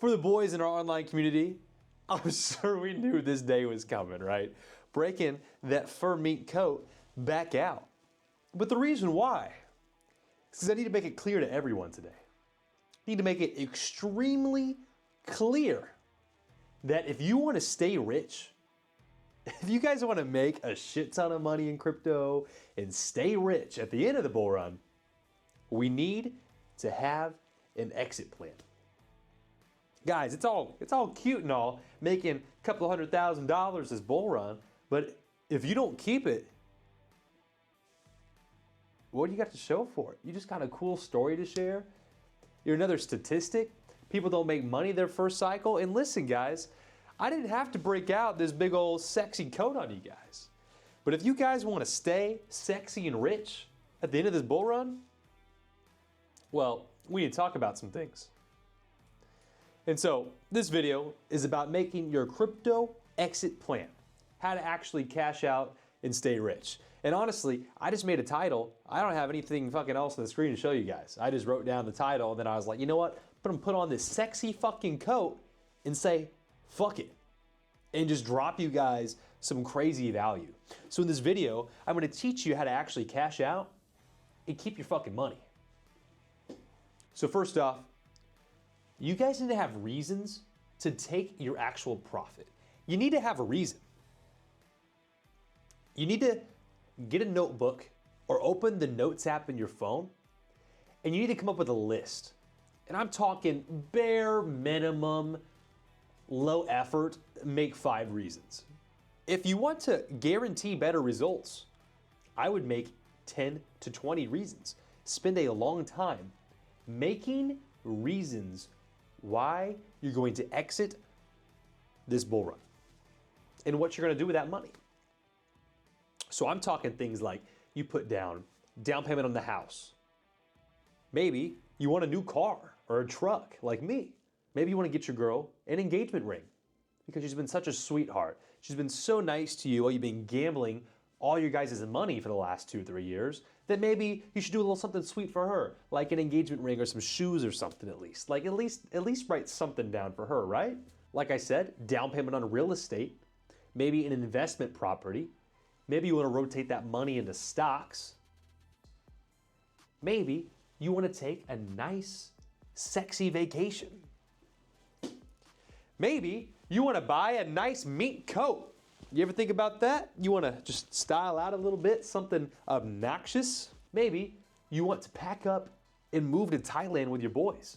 For the boys in our online community, I'm sure we knew this day was coming, right? Breaking that fur mink coat back out. But the reason why is because I need to make it clear to everyone today. I need to make it extremely clear that if you want to stay rich, if you guys want to make a shit ton of money in crypto and stay rich at the end of the bull run, we need to have an exit plan. Guys, it's all cute and all, making a couple $100,000 this bull run, but if you don't keep it, what do you got to show for it? You just got a cool story to share? You're another statistic? People don't make money their first cycle? And listen, guys, I didn't have to break out this big old sexy coat on you guys. But if you guys want to stay sexy and rich at the end of this bull run, well, we need to talk about some things. And so this video is about making your crypto exit plan, how to actually cash out and stay rich. And honestly, I just made a title. I don't have anything fucking else on the screen to show you guys. I just wrote down the title and then I was like, you know what? I'm gonna put on this sexy fucking coat and say, fuck it. And just drop you guys some crazy value. So in this video, I'm gonna teach you how to actually cash out and keep your fucking money. So first off, you guys need to have reasons to take your actual profit. You need to have a reason. You need to get a notebook or open the Notes app in your phone, and you need to come up with a list. And I'm talking bare minimum, low effort, make 5 reasons. If you want to guarantee better results, I would make 10 to 20 reasons. Spend a long time making reasons why you're going to exit this bull run and what you're going to do with that money. So I'm talking things like you put down payment on the house. Maybe you want a new car or a truck like me. Maybe you want to get your girl an engagement ring because she's been such a sweetheart. She's been so nice to you while you've been gambling all your guys' money for the last 2 or 3 years, that maybe you should do a little something sweet for her, like an engagement ring or some shoes or something at least. Like at least write something down for her, right? Like I said, down payment on real estate, maybe an investment property. Maybe you want to rotate that money into stocks. Maybe you want to take a nice, sexy vacation. Maybe you want to buy a nice mink coat. You ever think about that? You want to just style out a little bit, something obnoxious? Maybe you want to pack up and move to Thailand with your boys.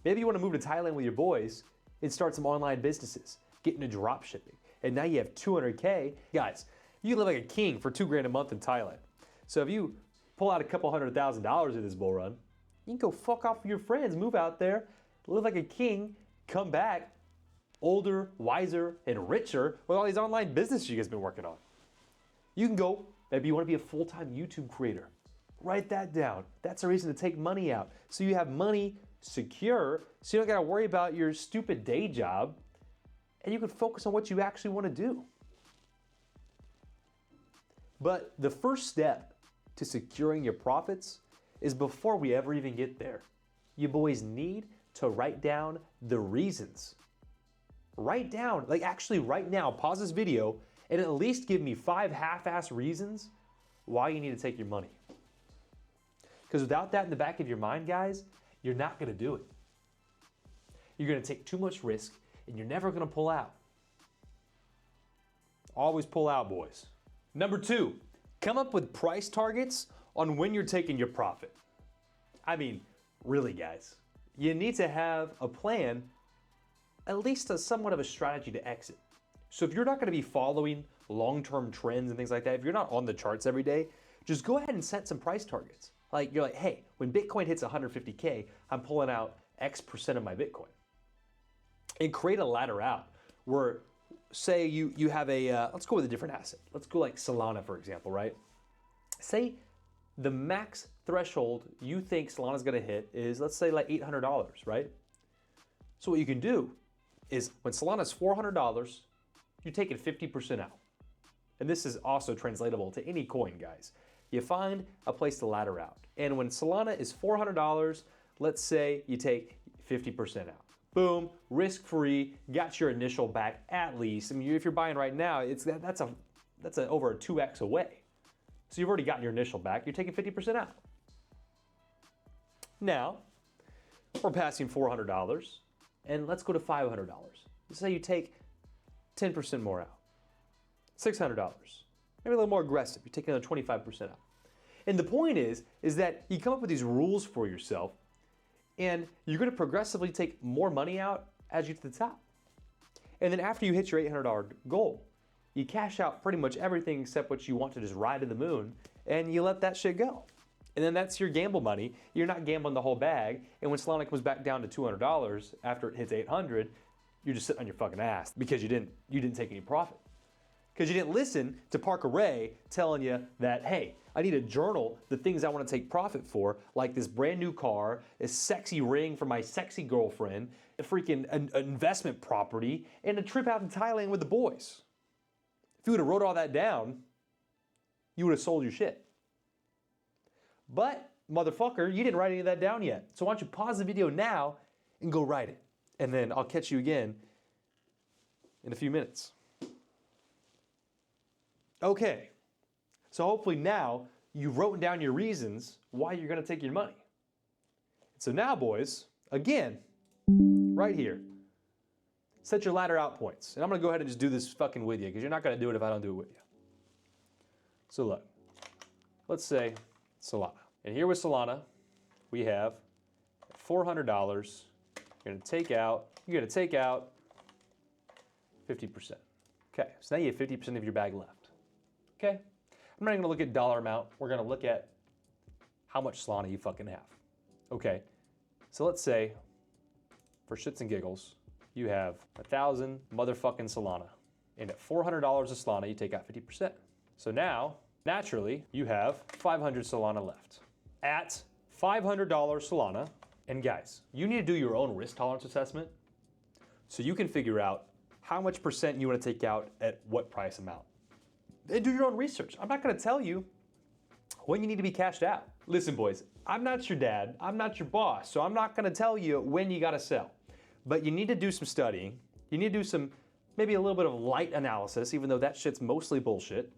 Maybe you want to move to Thailand with your boys and start some online businesses, get into drop shipping. And now you have 200K. Guys, you live like a king for $2 grand a month in Thailand. So if you pull out a couple $100,000 in this bull run, you can go fuck off with your friends, move out there, live like a king, come back, older, wiser, and richer with all these online businesses you guys have been working on. You can go, maybe you want to be a full-time YouTube creator. Write that down. That's a reason to take money out. So you have money secure, so you don't got to worry about your stupid day job, and you can focus on what you actually want to do. But the first step to securing your profits is before we ever even get there. You boys need to write down the reasons. Write down, like actually right now, pause this video and at least give me 5 half-ass reasons why you need to take your money. Because without that in the back of your mind, guys, you're not gonna do it. You're gonna take too much risk and you're never gonna pull out. Always pull out, boys. Number 2, come up with price targets on when you're taking your profit. I mean, really guys, you need to have a plan, at least somewhat of a strategy to exit. So if you're not gonna be following long-term trends and things like that, if you're not on the charts every day, just go ahead and set some price targets. Like you're like, hey, when Bitcoin hits 150K, I'm pulling out X% of my Bitcoin. And create a ladder out where, say you have a, let's go with a different asset. Let's go like Solana, for example, right? Say the max threshold you think Solana's gonna hit is, let's say like $800, right? So what you can do is when Solana's $400, you're taking 50% out. And this is also translatable to any coin, guys. You find a place to ladder out. And when Solana is $400, let's say you take 50% out. Boom, risk-free, got your initial back at least. I mean, if you're buying right now, that's over a 2x away. So you've already gotten your initial back. You're taking 50% out. Now, we're passing $400, and let's go to $500. Let's say you take 10% more out. $600. Maybe a little more aggressive. You take another 25% out. And the point is that you come up with these rules for yourself, and you're going to progressively take more money out as you get to the top. And then after you hit your $800 goal, you cash out pretty much everything except what you want to just ride to the moon, and you let that shit go. And then that's your gamble money. You're not gambling the whole bag. And when Solana comes back down to $200 after it hits 800, you're just sitting on your fucking ass because you didn't take any profit. Because you didn't listen to Parker Ray telling you that, hey, I need to journal the things I want to take profit for, like this brand new car, this sexy ring for my sexy girlfriend, a freaking an investment property, and a trip out to Thailand with the boys. If you would have wrote all that down, you would have sold your shit. But, motherfucker, you didn't write any of that down yet. So why don't you pause the video now and go write it. And then I'll catch you again in a few minutes. Okay, so hopefully now you've written down your reasons why you're gonna take your money. So now, boys, again, right here, set your ladder out points. And I'm gonna go ahead and just do this fucking with you because you're not gonna do it if I don't do it with you. So look, let's say Solana. And here with Solana, we have $400. You're gonna take out 50%. Okay, so now you have 50% of your bag left. Okay, I'm not even gonna look at dollar amount. We're gonna look at how much Solana you fucking have. Okay, so let's say, for shits and giggles, you have 1,000 motherfucking Solana. And at $400 of Solana, you take out 50%. So now, naturally, you have 500 Solana left. At $500 Solana, and guys, you need to do your own risk tolerance assessment so you can figure out how much percent you want to take out at what price amount. And do your own research. I'm not gonna tell you when you need to be cashed out. Listen, boys, I'm not your dad, I'm not your boss, so I'm not gonna tell you when you gotta sell. But you need to do some studying. You need to do some, maybe a little bit of light analysis, even though that shit's mostly bullshit.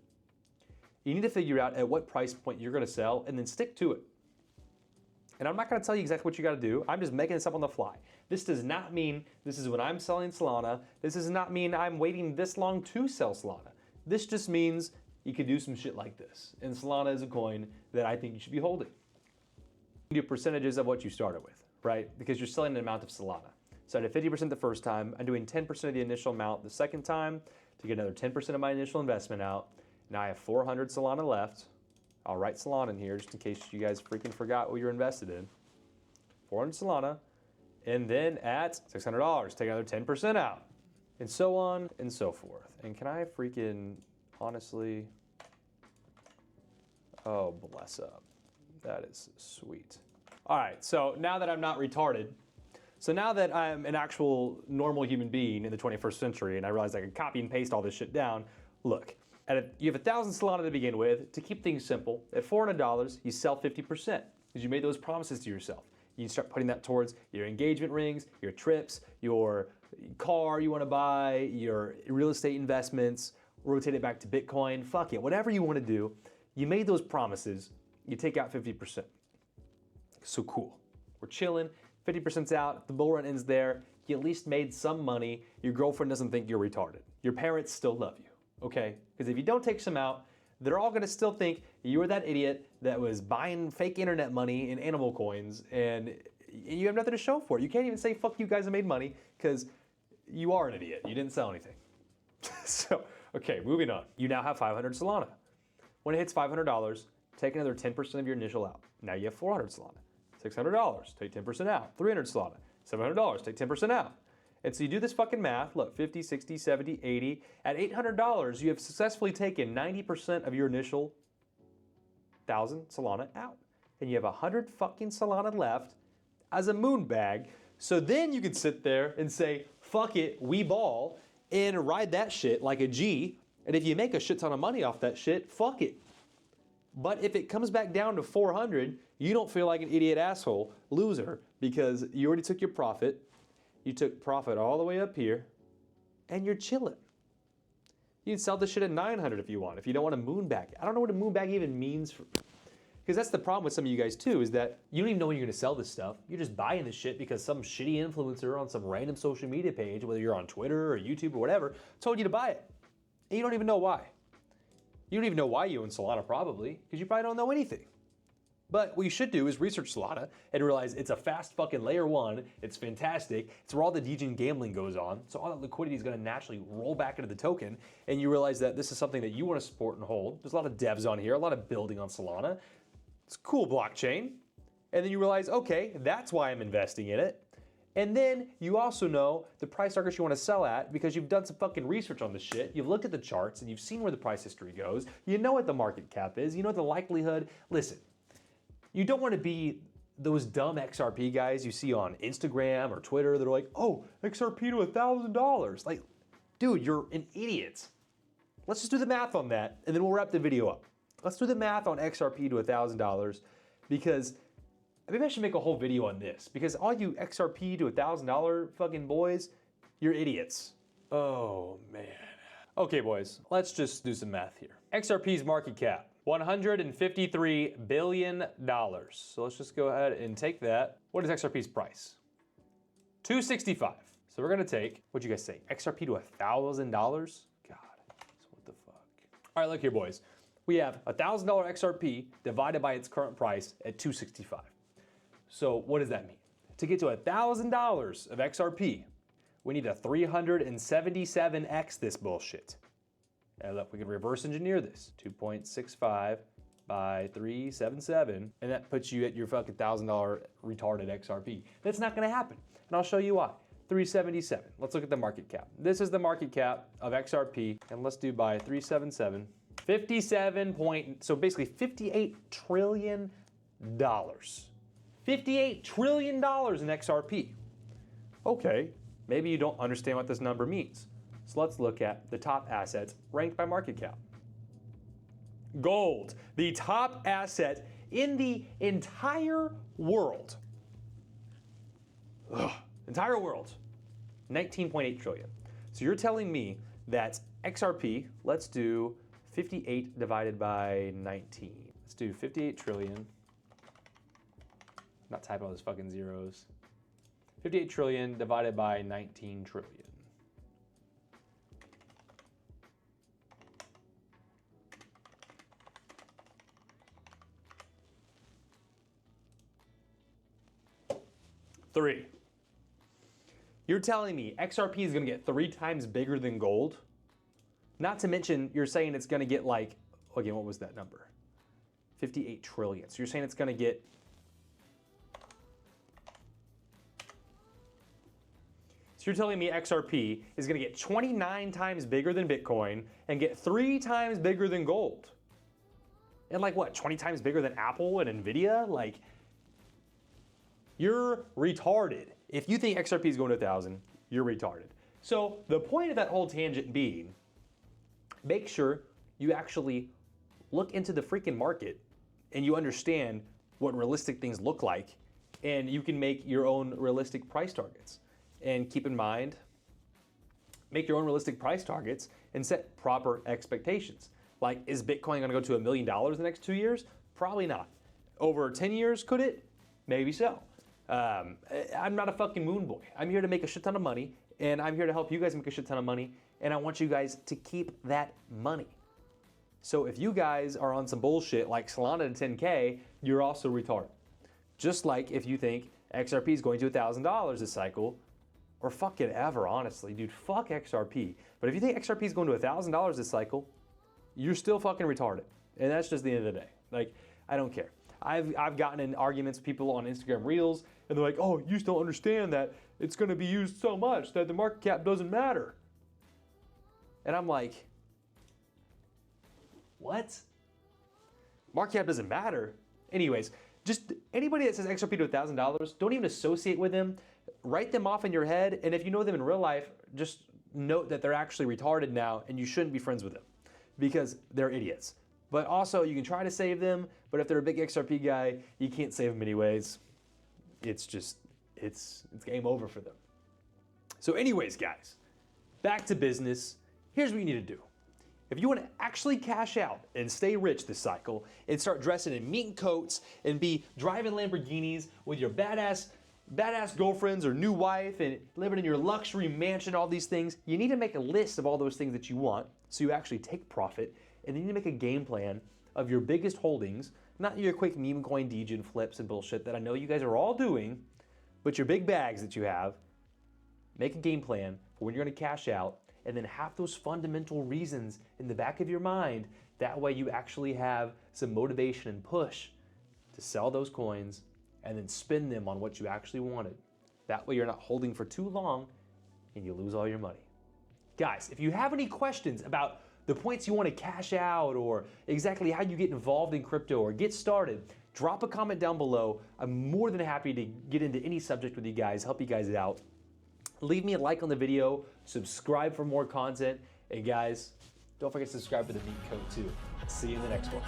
You need to figure out at what price point you're gonna sell and then stick to it. And I'm not gonna tell you exactly what you gotta do. I'm just making this up on the fly. This does not mean this is when I'm selling Solana. This does not mean I'm waiting this long to sell Solana. This just means you could do some shit like this. And Solana is a coin that I think you should be holding. You do percentages of what you started with, right? Because you're selling an amount of Solana. So I did 50% the first time. I'm doing 10% of the initial amount the second time to get another 10% of my initial investment out. Now I have 400 Solana left. I'll write Solana in here just in case you guys freaking forgot what you're invested in. 400 Solana. And then at $600, take another 10% out. And so on and so forth. And can I freaking, honestly, oh, bless up. That is sweet. All right, so now that I'm not retarded, so now that I'm an actual normal human being in the 21st century and I realize I can copy and paste all this shit down, look, you have 1,000 Solana to begin with. To keep things simple, at $400, you sell 50% because you made those promises to yourself. You start putting that towards your engagement rings, your trips, your car you want to buy, your real estate investments, rotate it back to Bitcoin, fuck it, whatever you want to do, you made those promises, you take out 50%. So cool. We're chilling, 50%'s out, the bull run ends there, you at least made some money, your girlfriend doesn't think you're retarded. Your parents still love you, okay? Because if you don't take some out, they're all gonna still think you were that idiot that was buying fake internet money in animal coins and you have nothing to show for it. You can't even say, fuck you guys, I made money, because you are an idiot. You didn't sell anything. So, okay, moving on. You now have 500 Solana. When it hits $500, take another 10% of your initial out. Now you have 400 Solana. $600, take 10% out. 300 Solana. $700, take 10% out. And so you do this fucking math, look, 50, 60, 70, 80. At $800, you have successfully taken 90% of your initial 1,000 Solana out. And you have 100 fucking Solana left as a moon bag. So then you can sit there and say, fuck it, we ball, and ride that shit like a G. And if you make a shit ton of money off that shit, fuck it. But if it comes back down to 400, you don't feel like an idiot asshole loser because you already took your profit. you took profit all the way up here, and you're chilling. You can sell this shit at 900 if you want, if you don't want to moonbag. I don't know what a moonbag even means. Because that's the problem with some of you guys too, is that you don't even know when you're going to sell this stuff. You're just buying this shit because some shitty influencer on some random social media page, whether you're on Twitter or YouTube or whatever, told you to buy it. And you don't even know why. You don't even know why you own Solana probably, because you probably don't know anything. But what you should do is research Solana and realize it's a fast fucking layer one, it's fantastic, it's where all the degen gambling goes on, so all that liquidity is gonna naturally roll back into the token, and you realize that this is something that you wanna support and hold. There's a lot of devs on here, a lot of building on Solana. It's a cool blockchain. And then you realize, okay, that's why I'm investing in it. And then you also know the price targets you want to sell at because you've done some fucking research on this shit. You've looked at the charts and you've seen where the price history goes. You know what the market cap is. You know the likelihood. Listen, you don't want to be those dumb XRP guys you see on Instagram or Twitter that are like, oh, XRP to $1,000. Like, dude, you're an idiot. Let's just do the math on that and then we'll wrap the video up. Let's do the math on XRP to $1,000 because maybe I should make a whole video on this because all you XRP to $1,000 fucking boys, you're idiots. Oh man. Okay boys, let's just do some math here. XRP's market cap, $153 billion. So let's just go ahead and take that. What is XRP's price? $265. So we're gonna take, what'd you guys say? XRP to $1,000? God, so what the fuck? All right, look here boys. We have $1,000 XRP divided by its current price at $265. So what does that mean? To get to $1,000 of XRP, we need to 377x this bullshit. And look, we can reverse engineer this. 2.65 by 377, and that puts you at your fucking $1,000 retarded XRP. That's not gonna happen, and I'll show you why. 377, let's look at the market cap. This is the market cap of XRP, and let's do by 377. 57 point, so basically $58 trillion. $58 trillion in XRP. Okay, maybe you don't understand what this number means. So let's look at the top assets ranked by market cap. Gold, the top asset in the entire world. Entire world, 19.8 trillion. So you're telling me that XRP, let's do 58 divided by 19. Let's do 58 trillion. Not type all those fucking zeros. 58 trillion divided by 19 trillion. Three. You're telling me XRP is gonna get 3 times bigger than gold? Not to mention, you're saying it's gonna get like, again, what was that number? 58 trillion. So you're saying it's gonna get, so you're telling me XRP is gonna get 29 times bigger than Bitcoin and get 3 times bigger than gold. And like what, 20 times bigger than Apple and Nvidia? Like, you're retarded. If you think XRP is going to 1,000, you're retarded. So the point of that whole tangent being, make sure you actually look into the freaking market and you understand what realistic things look like, and you can make your own realistic price targets. And keep in mind, make your own realistic price targets and set proper expectations. Like, is Bitcoin gonna go to $1 million in the next 2 years? Probably not. Over 10 years, could it? Maybe so. I'm not a fucking moon boy. I'm here to make a shit ton of money, and I'm here to help you guys make a shit ton of money, and I want you guys to keep that money. So if you guys are on some bullshit like Solana to 10K, you're also retarded. Just like if you think XRP is going to $1,000 this cycle, or fuck it ever, honestly, dude, fuck XRP. But if you think XRP is going to $1,000 this cycle, you're still fucking retarded. And that's just the end of the day. Like, I don't care. I've gotten in arguments with people on Instagram Reels, and they're like, oh, you still understand that it's gonna be used so much that the market cap doesn't matter. And I'm like, what? Market cap doesn't matter? Anyways, just anybody that says XRP to $1,000, don't even associate with them. Write them off in your head, and if you know them in real life, just note that they're actually retarded now, and you shouldn't be friends with them because they're idiots. But also, you can try to save them, but if they're a big XRP guy, you can't save them anyways. It's just, it's game over for them. So anyways, guys, back to business. Here's what you need to do. If you want to actually cash out and stay rich this cycle and start dressing in mink coats and be driving Lamborghinis with your badass girlfriends or new wife and living in your luxury mansion, all these things, you need to make a list of all those things that you want so you actually take profit, and then you need to make a game plan of your biggest holdings, not your quick meme coin degen flips and bullshit that I know you guys are all doing, but your big bags that you have. Make a game plan for when you're going to cash out, and then have those fundamental reasons in the back of your mind. That way you actually have some motivation and push to sell those coins and then spend them on what you actually wanted. That way you're not holding for too long and you lose all your money. Guys, if you have any questions about the points you want to cash out or exactly how you get involved in crypto or get started, drop a comment down below. I'm more than happy to get into any subject with you guys, help you guys out. Leave me a like on the video, subscribe for more content, and guys, don't forget to subscribe to the Meat Code too. See you in the next one.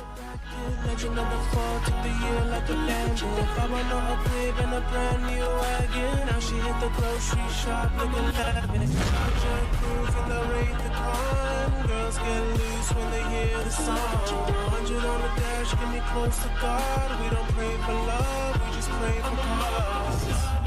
Girls get loose when they hear the song. 100 on the dash, get me close to God. We don't pray for love, we just pray for cause.